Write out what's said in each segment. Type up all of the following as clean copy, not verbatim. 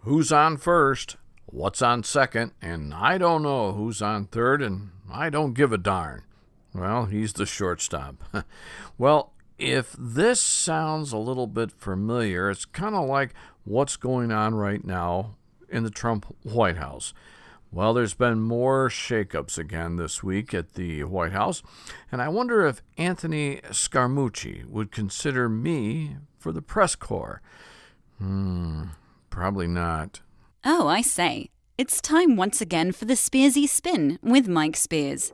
Who's on first? What's on second? And I don't know who's on third, and I don't give a darn. Well, he's the shortstop. Well, if this sounds a little bit familiar, it's kind of like what's going on right now in the Trump White House. Well, there's been more shakeups again this week at the White House, and I wonder if Anthony Scaramucci would consider me for the press corps. Probably not. Oh, I say. It's time once again for the Spearsy Spin with Mike Spears.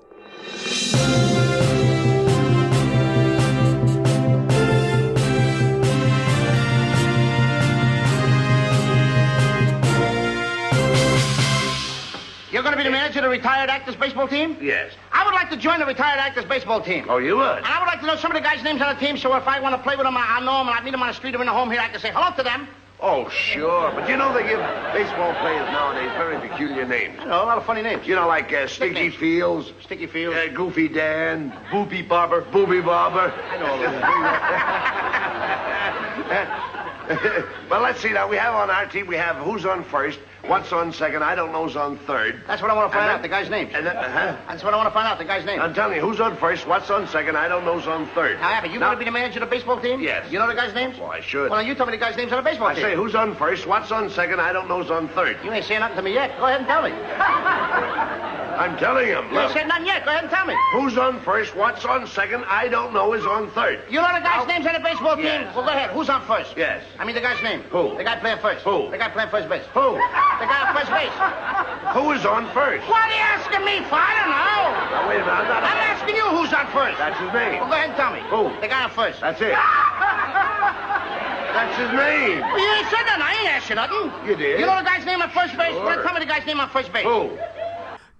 You're going to be the manager of the retired actors baseball team? Yes. I would like to join the retired actors baseball team. Oh, you would? And I would like to know some of the guys' names on the team, so if I want to play with them, I'll know them, and I meet them on the street or in the home here, I can say hello to them. Oh, sure. But you know they give baseball players nowadays very peculiar names. I know, a lot of funny names. You know, like Sticky Nicknames. Fields. Sticky Fields. Goofy Dan. Boopy Bobber. Booby Bobber. I know all those. Well, let's see now. We have on our team, we have who's on first, what's on second, I don't know's on third. That's what I want to find out, the guy's names. And then, That's what I want to find out, the guy's name. I'm telling you, who's on first, what's on second, I don't know's on third. Now, Abbott, you want to be the manager of the baseball team? Yes. You know the guy's names? Well, I should. Well, now you tell me the guy's names on the baseball I team. say, who's on first, what's on second, I don't know's on third. You ain't saying nothing to me yet. Go ahead and tell me. I'm telling him. You ain't Look, said nothing yet. Go ahead and tell me. who's on first, what's on second, I don't know is on third. You know the guy's names on the baseball team? Yes. Well, go ahead. Who's on first? Yes. I mean the guy's name. Who? The guy playing first. Who? The guy playing first base. Who? The guy on first base. Who is on first? What are you asking me for? I don't know. Now, wait a minute, I'm asking you who's on first. That's his name. Well, go ahead and tell me. Who? The guy on first. That's it. That's his name. Well, you ain't said nothing. I ain't asked you nothing. You did. You know the guy's name on first base? Sure. Well, tell me the guy's name on first base. Who?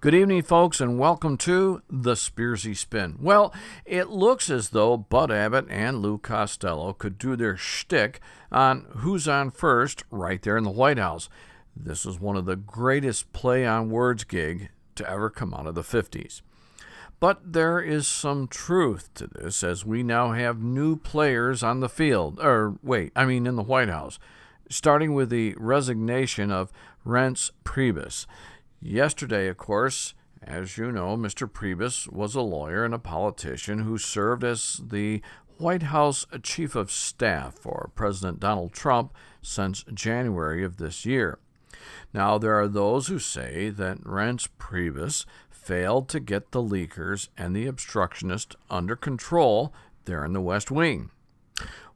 Good evening, folks, and welcome to the Spearsy Spin. Well, it looks as though Bud Abbott and Lou Costello could do their shtick on who's on first right there in the White House. This is one of the greatest play-on-words gig to ever come out of the 50s. But there is some truth to this, as we now have new players on the field, in the White House, starting with the resignation of Reince Priebus. Yesterday, of course, as you know, Mr. Priebus was a lawyer and a politician who served as the White House Chief of Staff for President Donald Trump since January of this year. Now, there are those who say that Reince Priebus failed to get the leakers and the obstructionists under control there in the West Wing.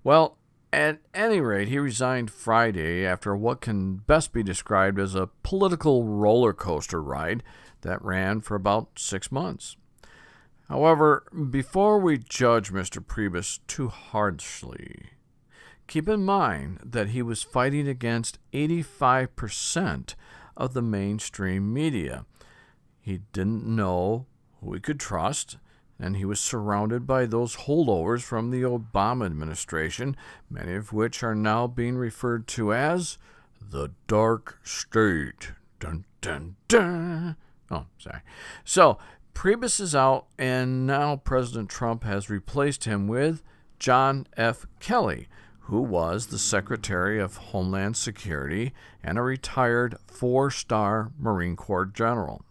Well, at any rate, he resigned Friday after what can best be described as a political roller coaster ride that ran for about 6 months. However, before we judge Mr. Priebus too harshly, keep in mind that he was fighting against 85% of the mainstream media. He didn't know who he could trust, and he was surrounded by those holdovers from the Obama administration, many of which are now being referred to as the dark state. Dun, dun, dun. Oh, sorry. So, Priebus is out, and now President Trump has replaced him with John F. Kelly, who was the Secretary of Homeland Security and a retired 4-star Marine Corps general.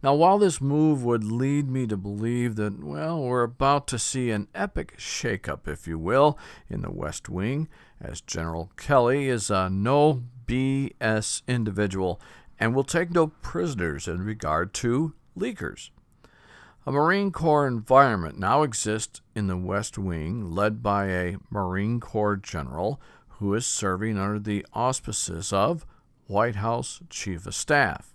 Now, while this move would lead me to believe that, we're about to see an epic shakeup, if you will, in the West Wing, as General Kelly is a no BS individual and will take no prisoners in regard to leakers. A Marine Corps environment now exists in the West Wing, led by a Marine Corps general who is serving under the auspices of White House Chief of Staff.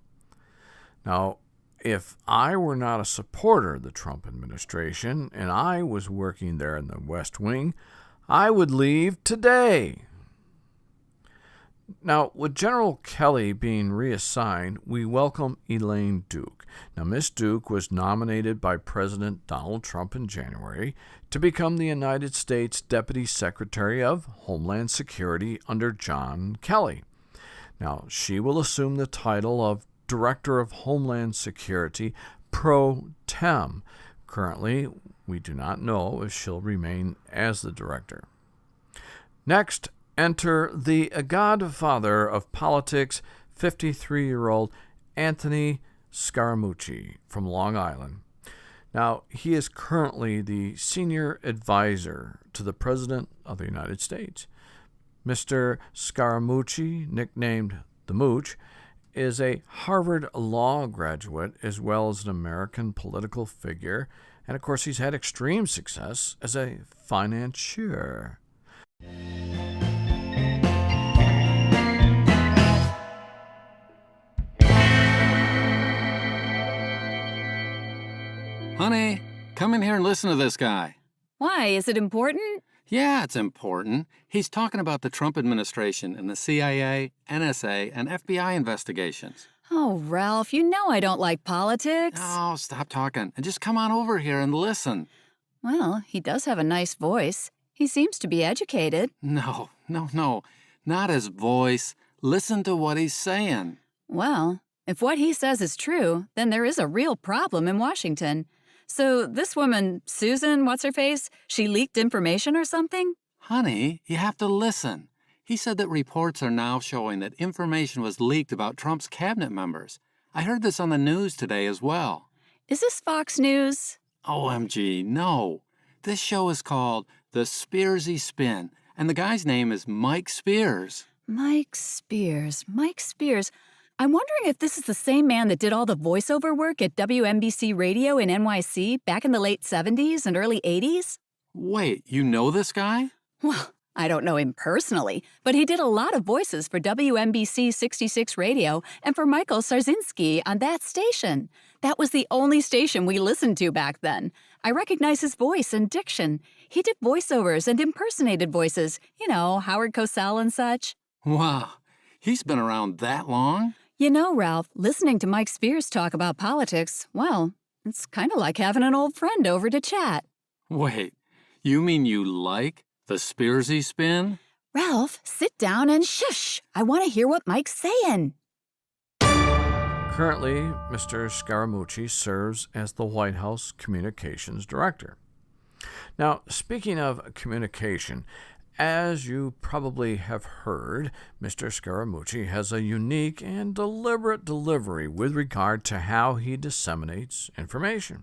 Now, if I were not a supporter of the Trump administration and I was working there in the West Wing, I would leave today. Now, with General Kelly being reassigned, we welcome Elaine Duke. Now, Miss Duke was nominated by President Donald Trump in January to become the United States Deputy Secretary of Homeland Security under John Kelly. Now, she will assume the title of Director of Homeland Security pro tem. Currently, we do not know if she'll remain as the director. Next, enter the godfather of politics, 53-year-old Anthony Scaramucci from Long Island. Now, he is currently the senior advisor to the President of the United States. Mr. Scaramucci, nicknamed the Mooch, is a Harvard Law graduate as well as an American political figure, and of course he's had extreme success as a financier. Honey, come in here and listen to this guy. Why? Is it important? Yeah, it's important. He's talking about the Trump administration and the CIA, NSA, and FBI investigations. Oh, Ralph, you know I don't like politics. Oh, stop talking and just come on over here and listen. Well, he does have a nice voice. He seems to be educated. No. Not his voice. Listen to what he's saying. Well, if what he says is true, then there is a real problem in Washington. So this woman, Susan, what's-her-face, she leaked information or something? Honey, you have to listen. He said that reports are now showing that information was leaked about Trump's cabinet members. I heard this on the news today as well. Is this Fox News? OMG, no. This show is called The Spearsy Spin, and the guy's name is Mike Spears. Mike Spears. I'm wondering if this is the same man that did all the voiceover work at WNBC Radio in NYC back in the late 70s and early 80s? Wait, you know this guy? Well, I don't know him personally, but he did a lot of voices for WNBC 66 Radio and for Michael Sarzinski on that station. That was the only station we listened to back then. I recognize his voice and diction. He did voiceovers and impersonated voices, Howard Cosell and such. Wow, he's been around that long? You know, Ralph, listening to Mike Spears talk about politics, well, it's kind of like having an old friend over to chat. Wait, you mean you like the Spearsy Spin? Ralph, sit down and shush. I want to hear what Mike's saying. Currently, Mr. Scaramucci serves as the White House Communications Director. Now, speaking of communication, as you probably have heard, Mr. Scaramucci has a unique and deliberate delivery with regard to how he disseminates information.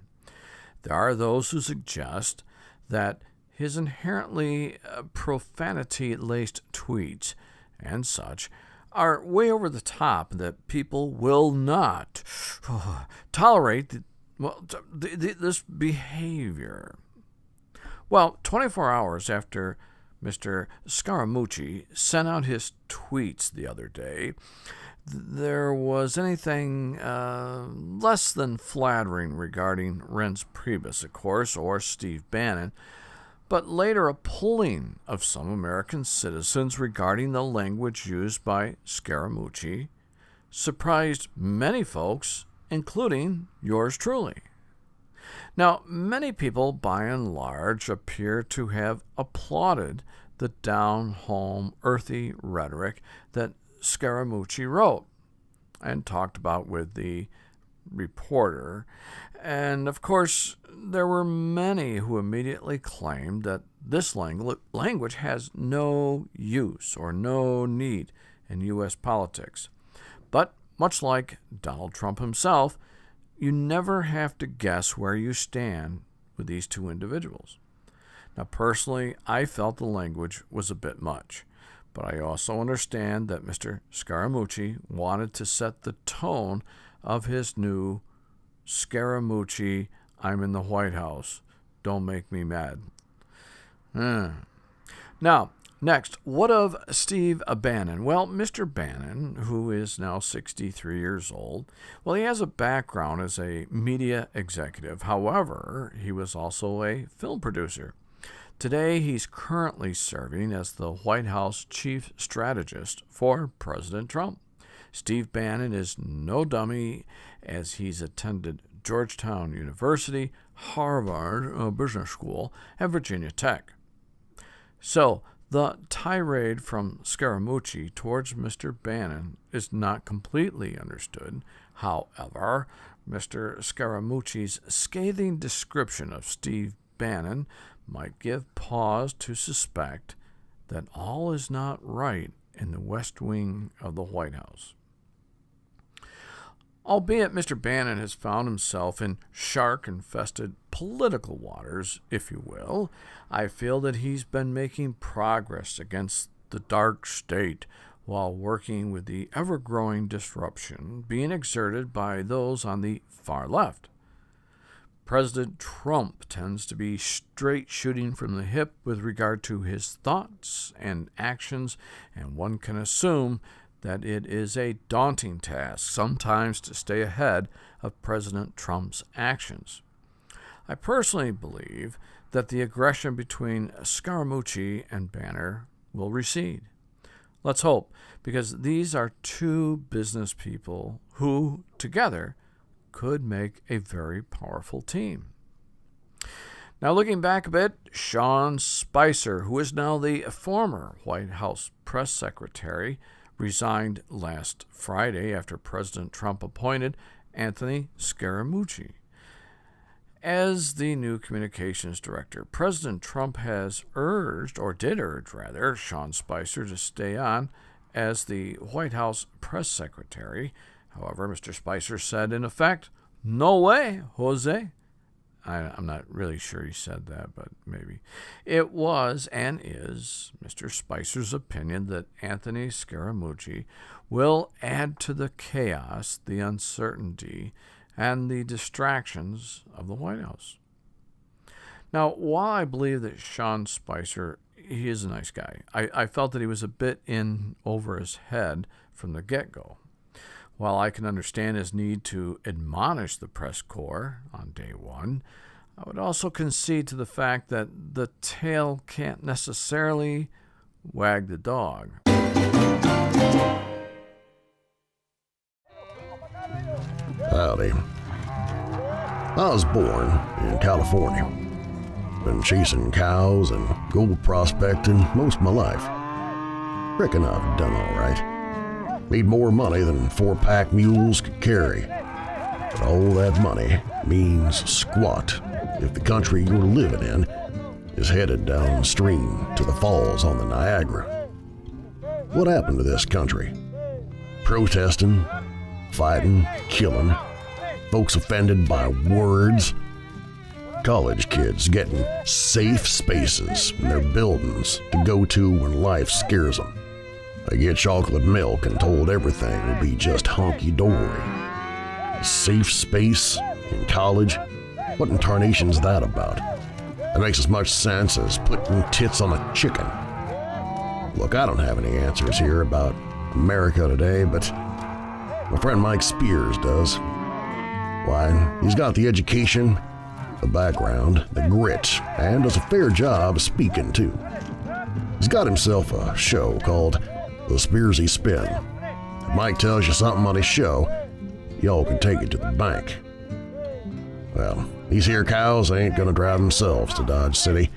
There are those who suggest that his inherently profanity-laced tweets and such are way over the top, that people will not tolerate this behavior. Well, 24 hours after Mr. Scaramucci sent out his tweets the other day, there was anything less than flattering regarding Reince Priebus, of course, or Steve Bannon, but later a polling of some American citizens regarding the language used by Scaramucci surprised many folks, including yours truly. Now, many people, by and large, appear to have applauded the down-home, earthy rhetoric that Scaramucci wrote and talked about with the reporter. And, of course, there were many who immediately claimed that this language has no use or no need in U.S. politics. But, much like Donald Trump himself, you never have to guess where you stand with these two individuals. Now, personally, I felt the language was a bit much, but I also understand that Mr. Scaramucci wanted to set the tone of his new Scaramucci, I'm in the White House, don't make me mad. Now, next, what of Steve Bannon? Well, Mr. Bannon, who is now 63 years old, well, he has a background as a media executive. However, he was also a film producer. Today, he's currently serving as the White House chief strategist for President Trump. Steve Bannon is no dummy, as he's attended Georgetown University, Harvard Business School, and Virginia Tech. So, the tirade from Scaramucci towards Mr. Bannon is not completely understood. However, Mr. Scaramucci's scathing description of Steve Bannon might give pause to suspect that all is not right in the West Wing of the White House. Albeit Mr. Bannon has found himself in shark-infested political waters, if you will, I feel that he's been making progress against the dark state while working with the ever-growing disruption being exerted by those on the far left. President Trump tends to be straight shooting from the hip with regard to his thoughts and actions, and one can assume that it is a daunting task sometimes to stay ahead of President Trump's actions. I personally believe that the aggression between Scaramucci and Banner will recede. Let's hope, because these are two business people who, together, could make a very powerful team. Now, looking back a bit, Sean Spicer, who is now the former White House press secretary, resigned last Friday after President Trump appointed Anthony Scaramucci as the new communications director. President Trump has did urge, Sean Spicer to stay on as the White House press secretary. However, Mr. Spicer said, in effect, "No way, Jose." I'm not really sure he said that, but maybe. It was and is Mr. Spicer's opinion that Anthony Scaramucci will add to the chaos, the uncertainty, and the distractions of the White House. Now, while I believe that Sean Spicer, he is a nice guy, I felt that he was a bit in over his head from the get-go. While I can understand his need to admonish the press corps on day one, I would also concede to the fact that the tail can't necessarily wag the dog. Howdy. I was born in California. Been chasing cows and gold prospecting most of my life. Reckon I've done all right. Made more money than 4-pack mules could carry. But all that money means squat if the country you're living in is headed downstream to the falls on the Niagara. What happened to this country? Protesting, fighting, killing, folks offended by words, college kids getting safe spaces in their buildings to go to when life scares them. They get chocolate milk and told everything will be just honky-dory. A safe space in college? What in tarnation's that about? That makes as much sense as putting tits on a chicken. Look, I don't have any answers here about America today, but my friend Mike Spears does. Why, he's got the education, the background, the grit, and does a fair job speaking too. He's got himself a show called the Spearsy Spin. If Mike tells you something on his show, y'all can take it to the bank. Well, these here cows ain't gonna drive themselves to Dodge City,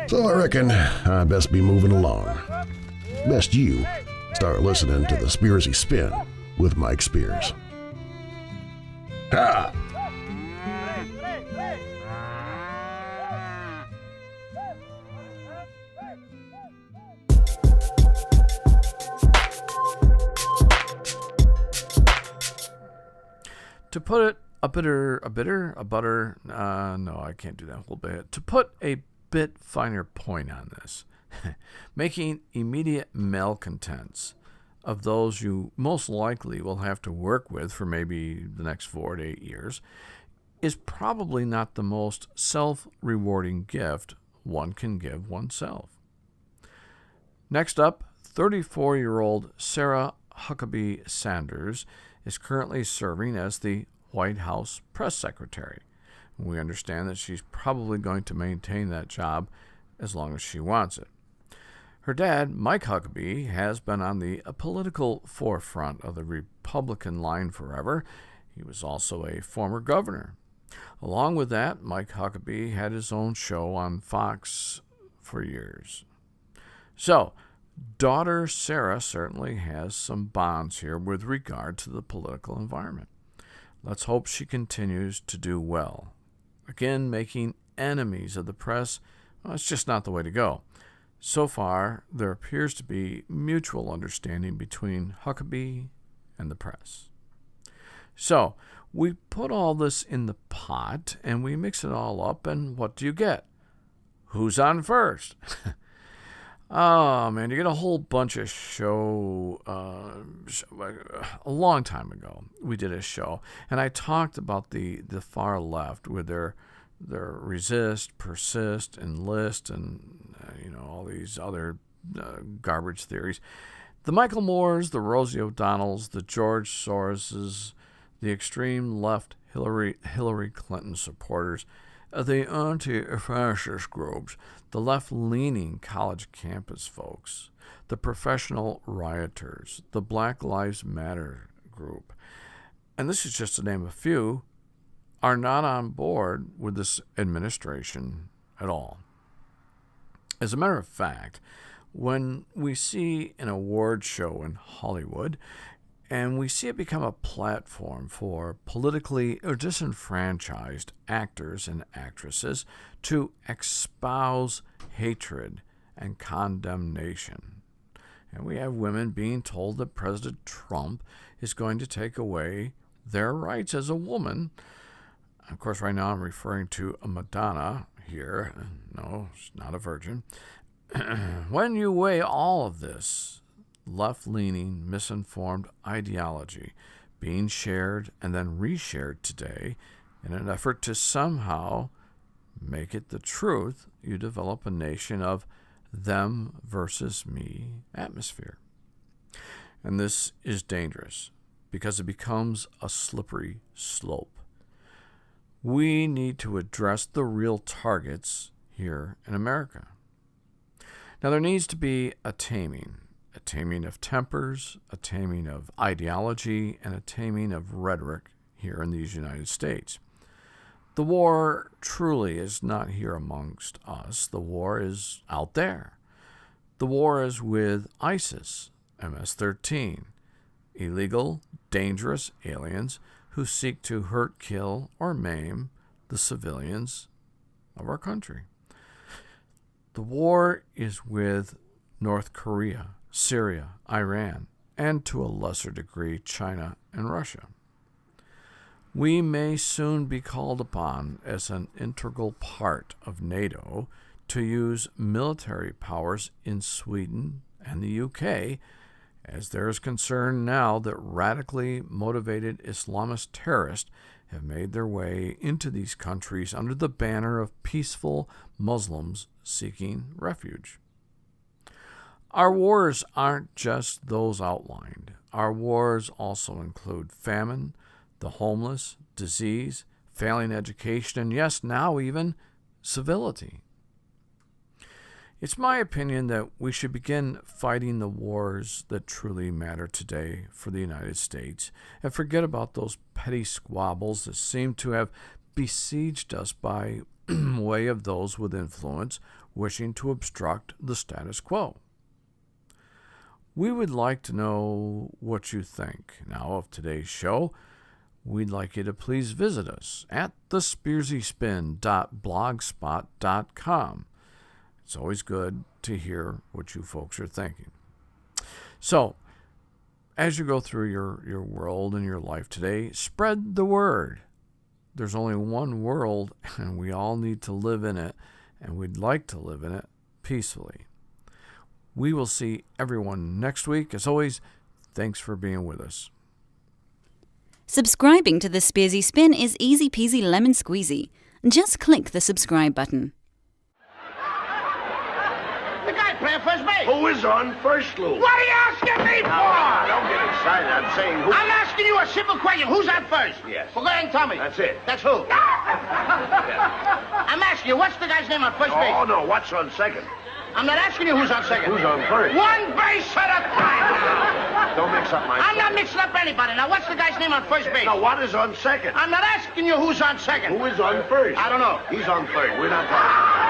so I reckon I best be moving along. Best you start listening to the Spearsy Spin with Mike Spears. Ha! To put it no, I can't do that whole bit. To put a bit finer point on this, making immediate malcontents of those you most likely will have to work with for maybe the next 4 to 8 years is probably not the most self-rewarding gift one can give oneself. Next up, 34-year-old Sarah Huckabee Sanders is currently serving as the White House press secretary. We understand that she's probably going to maintain that job as long as she wants it. Her dad, Mike Huckabee, has been on the political forefront of the Republican line forever. He was also a former governor. Along with that, Mike Huckabee had his own show on Fox for years. So, daughter Sarah certainly has some bonds here with regard to the political environment. Let's hope she continues to do well. Again, making enemies of the press, well, it's just not the way to go. So far, there appears to be mutual understanding between Huckabee and the press. So, we put all this in the pot, and we mix it all up, and what do you get? Who's on first? Oh, man, you get a whole bunch of show. A long time ago, we did a show, and I talked about the far left with their resist, persist, enlist, and all these other garbage theories. The Michael Moores, the Rosie O'Donnells, the George Soroses, the extreme left Hillary Clinton supporters, the anti-fascist groups, the left-leaning college campus folks, the professional rioters, the Black Lives Matter group, and this is just to name a few, are not on board with this administration at all. As a matter of fact, when we see an award show in Hollywood, and we see it become a platform for politically or disenfranchised actors and actresses to espouse hatred and condemnation. And we have women being told that President Trump is going to take away their rights as a woman. Of course, right now I'm referring to a Madonna here. No, she's not a virgin. When you weigh all of this left-leaning, misinformed ideology being shared and then reshared today in an effort to somehow make it the truth, you develop a nation of them versus me atmosphere. And this is dangerous because it becomes a slippery slope. We need to address the real targets here in America. Now, there needs to be a taming of tempers, a taming of ideology, and a taming of rhetoric here in these United States. The war truly is not here amongst us. The war is out there. The war is with ISIS, MS-13, illegal, dangerous aliens who seek to hurt, kill, or maim the civilians of our country. The war is with North Korea, Syria, Iran, and to a lesser degree, China and Russia. We may soon be called upon as an integral part of NATO to use military powers in Sweden and the UK, as there is concern now that radically motivated Islamist terrorists have made their way into these countries under the banner of peaceful Muslims seeking refuge. Our wars aren't just those outlined. Our wars also include famine, the homeless, disease, failing education, and yes, now even civility. It's my opinion that we should begin fighting the wars that truly matter today for the United States and forget about those petty squabbles that seem to have besieged us by way of those with influence wishing to obstruct the status quo. We would like to know what you think now of today's show. We'd like you to please visit us at thespearsyspin.blogspot.com. It's always good to hear what you folks are thinking. So, as you go through your world and your life today, spread the word. There's only one world, and we all need to live in it, and we'd like to live in it peacefully. We will see everyone next week. As always, thanks for being with us. Subscribing to the Spearsy Spin is easy peasy lemon squeezy. Just click the subscribe button. The guy playing first base. Who is on first, Lou? What are you asking me for? No, don't get excited. I'm saying who... I'm asking you a simple question. Who's on first? Yes. Well, go ahead and tell me. That's it. That's who? I'm asking you, what's the guy's name on first base? Oh, no, what's on second? I'm not asking you who's on second. Who's on first? One base at a time now. Don't mix up my... I'm not mixing up anybody. Now, what's the guy's name on first base? Now, what is on second? I'm not asking you who's on second. Who is on first? I don't know. He's on third. We're not talking.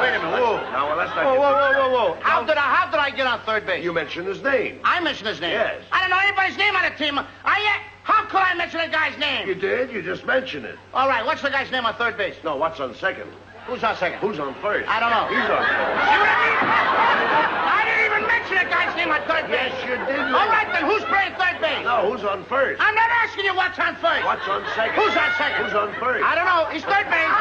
Wait a minute. Whoa. Now, well, let's not... Whoa. How did I get on third base? You mentioned his name. I mentioned his name. Yes. I don't know anybody's name on the team. How could I mention a guy's name? You did. You just mentioned it. All right, what's the guy's name on third base? No, what's on second? Who's on second? Who's on first? I don't know. He's on first. See what I mean? I didn't even mention a guy's name on third base. Yes, you did. All right, then who's playing third base? No, who's on first? I'm not asking you what's on first. What's on second? Who's on second? Who's on first? I don't know. He's third base.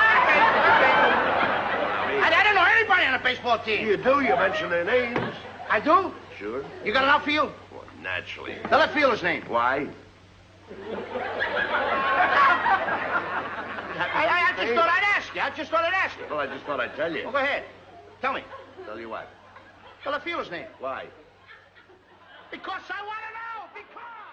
I don't know anybody on a baseball team. You do. You mention their names. I do? Sure. You got an outfield? Well, naturally. The left fielder's name. Why? I just thought I'd ask you. I just thought I'd ask you. Well, I just thought I'd tell you. Well, go ahead. Tell me. Tell you what? The left fielder's name. Why? Because I want to know. Because.